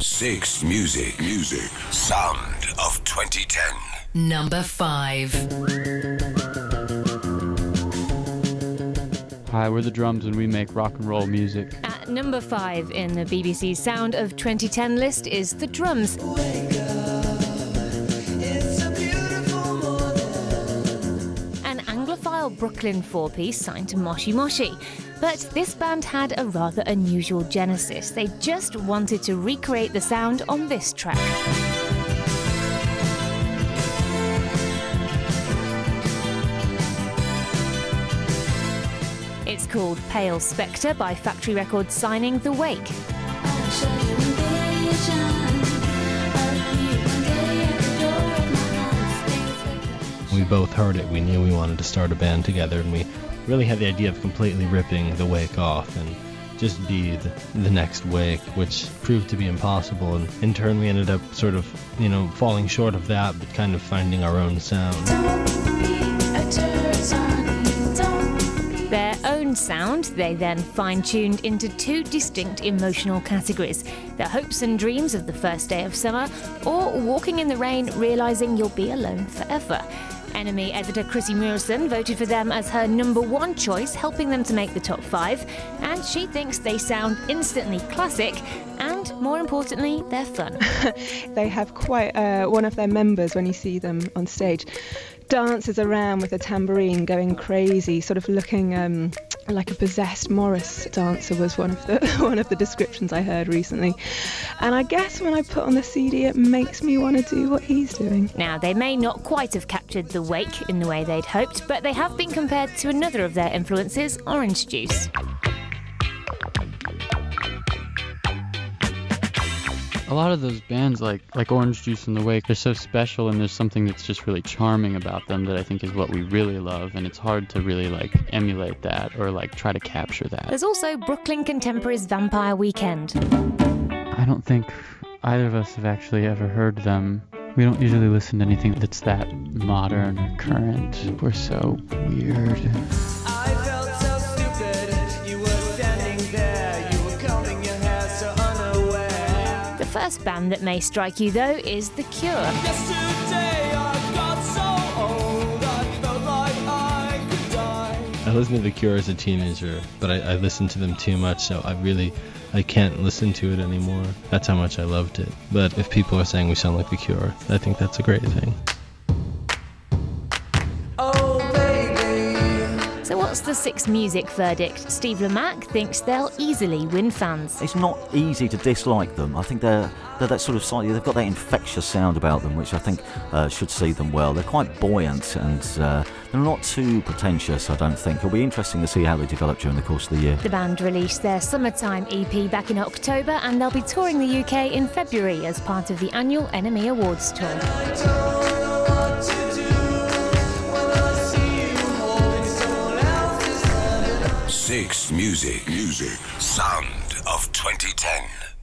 6 Music. Sound of 2010. Number 5. Hi, we're the Drums and we make rock and roll music. At number 5 in the BBC Sound of 2010 list is The Drums. An Anglophile Brooklyn four-piece signed to Moshi Moshi. But this band had a rather unusual genesis. They just wanted to recreate the sound on this track. It's called Pale Spectre by Factory Records signing The Wake. We both heard it, we knew we wanted to start a band together, and we really had the idea of completely ripping The Wake off and just be the next Wake, which proved to be impossible, and in turn we ended up sort of, falling short of that, but kind of finding our own sound. Their own sound they then fine-tuned into 2 distinct emotional categories: the hopes and dreams of the first day of summer, or walking in the rain realising you'll be alone forever. Enemy editor Chrissy Murison voted for them as her number 1 choice, helping them to make the top 5, and she thinks they sound instantly classic and, more importantly, they're fun. They have quite one of their members, when you see them on stage, dances around with a tambourine going crazy, sort of looking like a possessed Morris dancer was one of the descriptions I heard recently. And I guess when I put on the CD it makes me want to do what he's doing. Now, they may not quite have captured The Wake in the way they'd hoped, but they have been compared to another of their influences, Orange Juice. A lot of those bands, like Orange Juice and The Wake, they're so special, and there's something that's just really charming about them that I think is what we really love, and it's hard to really emulate that or try to capture that. There's also Brooklyn Contemporary's Vampire Weekend. I don't think either of us have actually ever heard them. We don't usually listen to anything that's that modern or current. We're so weird. I felt so stupid. You were standing there. You were combing your hair so unaware. The first band that may strike you, though, is The Cure. Yesterday I got so old. I felt like I could die. I listened to The Cure as a teenager, but I listened to them too much, so I can't listen to it anymore. That's how much I loved it. But if people are saying we sound like The Cure, I think that's a great thing. Oh, baby. So what's the 6 Music verdict? Steve Lamacq thinks they'll easily win fans. It's not easy to dislike them. I think they're that sort of slightly, they've got that infectious sound about them, which I think should see them well. They're quite buoyant and they're not too pretentious, I don't think. It'll be interesting to see how they develop during the course of the year. The band released their Summertime EP back in October, and they'll be touring the UK in February as part of the annual Enemy Awards tour. 6 Music. Sound of 2010.